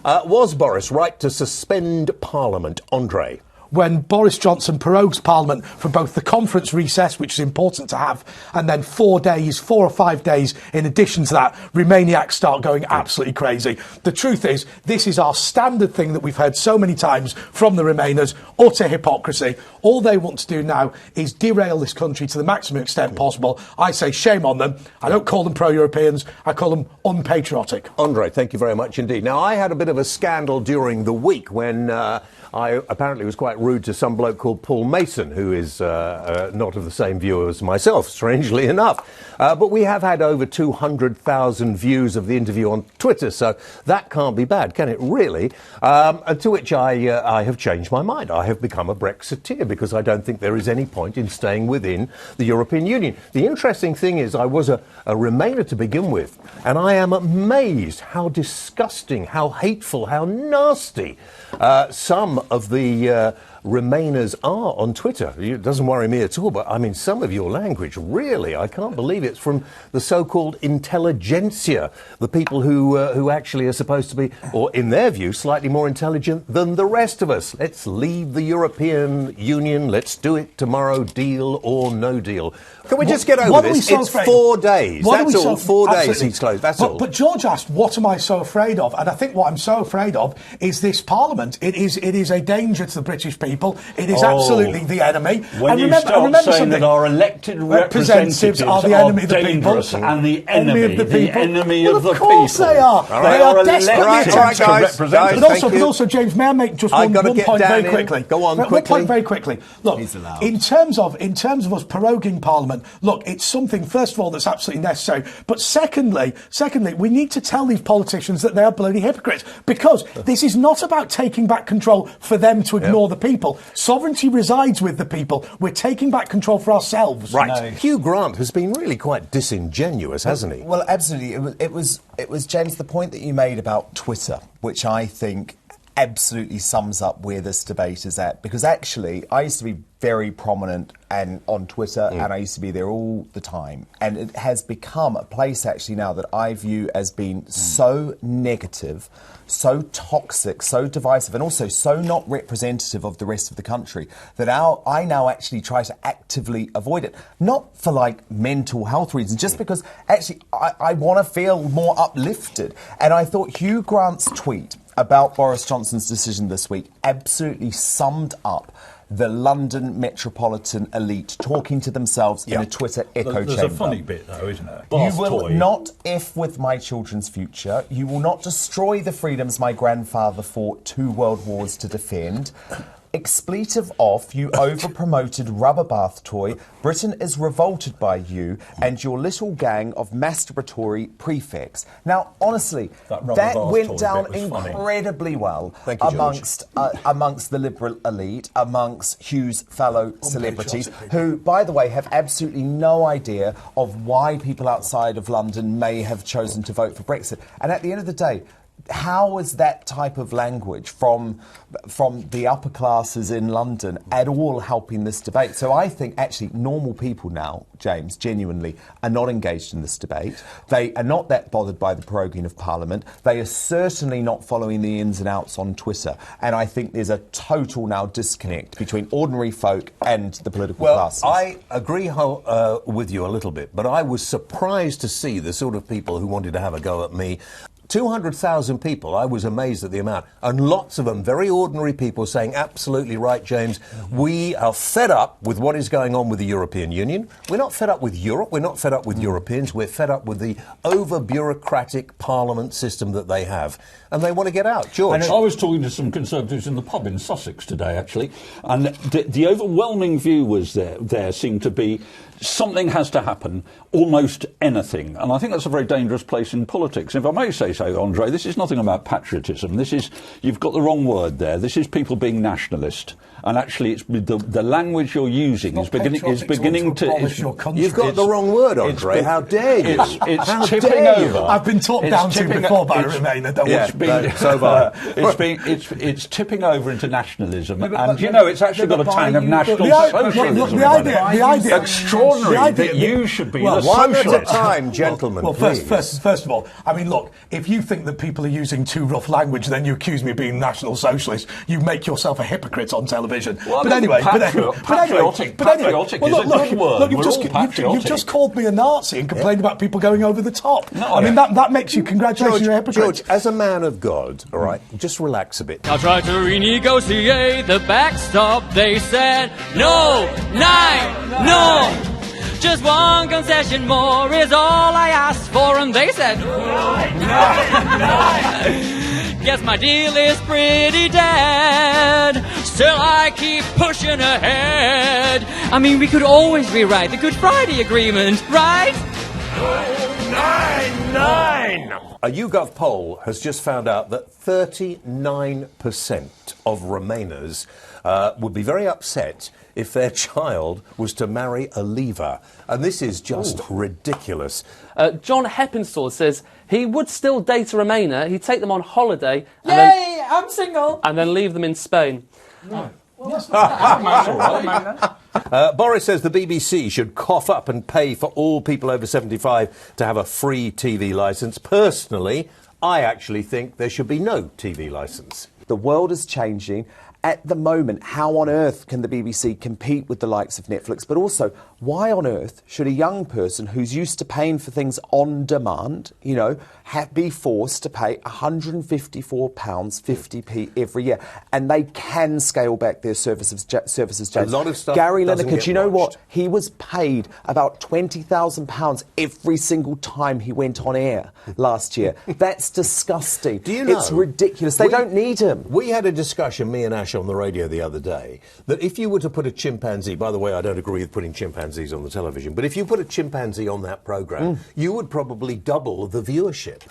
Was Boris right to suspend Parliament? Andre? When Boris Johnson prorogues Parliament for both the conference recess, which is important to have, and then 4 or 5 days in addition to that, Remainiacs start going absolutely crazy. The truth is, this is our standard thing that we've heard so many times from the Remainers, utter hypocrisy. All they want to do now is derail this country to the maximum extent possible. I say shame on them. I don't call them pro-Europeans, I call them unpatriotic. Andre, thank you very much indeed. Now, I had a bit of a scandal during the week when I apparently was quite rude to some bloke called Paul Mason, who is not of the same view as myself, strangely enough. But we have had over 200,000 views of the interview on Twitter, so that can't be bad, can it really? And to which I have changed my mind. I have become a Brexiteer because I don't think there is any point in staying within the European Union. The interesting thing is I was a Remainer to begin with, and I am amazed how disgusting, how hateful, how nasty some of the Remainers are on Twitter. It doesn't worry me at all, but I mean, some of your language, really, I can't believe it's from the so-called intelligentsia, the people who actually are supposed to be, or in their view, slightly more intelligent than the rest of us. Let's leave the European Union. Let's do it tomorrow, deal or no deal. Can we just get over this? It's 4 days. That's all. 4 days he's closed. That's all. But George asked, what am I so afraid of? And I think what I'm so afraid of is this Parliament. It is a danger to the British people. It is absolutely the enemy. When you start saying that our elected representatives are the enemy of the people, and the enemy of the people. Of course they are. They are desperately attempting to represent. But also, James, may I make just one point very quickly? Go on quickly. One point very quickly. Look, in terms of us proroguing Parliament, look, it's something, first of all, that's absolutely necessary. But secondly, we need to tell these politicians that they are bloody hypocrites, because this is not about taking back control for them to ignore the people. Sovereignty resides with the people. We're taking back control for ourselves. Right. No. Hugh Grant has been really quite disingenuous, hasn't he? Well, absolutely. It was James, the point that you made about Twitter, which I think absolutely sums up where this debate is at. Because actually, I used to be very prominent and on Twitter, and I used to be there all the time. And it has become a place actually now that I view as being so negative, so toxic, so divisive, and also so not representative of the rest of the country that I now actually try to actively avoid it. Not for like mental health reasons, just because actually I want to feel more uplifted. And I thought Hugh Grant's tweet about Boris Johnson's decision this week absolutely summed up the London metropolitan elite talking to themselves in a Twitter echo chamber. There's a funny bit, though, isn't it? You will not F with my children's future. You will not destroy the freedoms my grandfather fought 2 world wars to defend. Expletive off, you over-promoted rubber bath toy. Britain is revolted by you and your little gang of masturbatory prefects. Now, honestly, that went down incredibly well amongst the liberal elite, amongst Hugh's fellow celebrities, who, by the way, have absolutely no idea of why people outside of London may have chosen to vote for Brexit. And at the end of the day, how is that type of language from the upper classes in London at all helping this debate? So I think actually normal people now, James, genuinely are not engaged in this debate. They are not that bothered by the proroguing of Parliament. They are certainly not following the ins and outs on Twitter. And I think there's a total now disconnect between ordinary folk and the political classes. I agree with you a little bit, but I was surprised to see the sort of people who wanted to have a go at me. 200,000 people, I was amazed at the amount, and lots of them, very ordinary people, saying, absolutely right, James, we are fed up with what is going on with the European Union. We're not fed up with Europe, we're not fed up with Europeans, we're fed up with the over-bureaucratic parliament system that they have. And they want to get out. George? I was talking to some Conservatives in the pub in Sussex today, actually, and the overwhelming view was there seemed to be something has to happen, almost anything. And I think that's a very dangerous place in politics. If I may say so, Andre, this is nothing about patriotism. This is, you've got the wrong word there. This is people being nationalist. And actually, it's the language you're using is beginning to... You've got the wrong word, Andre. How dare you? It's tipping over. I've been talked down to before by a Remainer, don't watch been so far. it's tipping over into nationalism, but- and but- it's actually but got a tang of by you- national The i- socialism. the idea- extraordinary the idea- that you should be well, the One at a socialist. time, gentlemen, Well, please. first of all, I mean, look, if you think that people are using too rough language, then you accuse me of being national socialist. You make yourself a hypocrite on television. Well, but I mean, anyway, patriotic well, is a good word. Look, We're all patriotic. you've just called me a Nazi and complained about people going over the top. No, I mean, that makes you, congratulations, you're a hypocrite. George, as a man of God, all right, just relax a bit. I tried to renegotiate the backstop. They said no, no. Just one concession more is all I asked for, and they said guess my deal is pretty dead. Still, I keep pushing ahead. I mean, we could always rewrite the Good Friday Agreement, right? A YouGov poll has just found out that 39% of Remainers would be very upset if their child was to marry a Leaver. And this is just ridiculous. John Heppenstall says he would still date a Remainer. He'd take them on holiday and Yay, I'm single. then leave them in Spain. Boris says the BBC should cough up and pay for all people over 75 to have a free TV licence. Personally, I actually think there should be no TV licence. The world is changing. At the moment, how on earth can the BBC compete with the likes of Netflix? But also, why on earth should a young person who's used to paying for things on demand, be forced to pay £154.50 every year? And they can scale back their services, James. A lot of stuff Gary doesn't Lineker, get do you know watched. what? He was paid about £20,000 every single time he went on air last year. That's disgusting. Do you know? It's ridiculous. They don't need him. We had a discussion, me and Ash, on the radio the other day, that if you were to put a chimpanzee, by the way, I don't agree with putting chimpanzees on the television, but if you put a chimpanzee on that programme, you would probably double the viewership.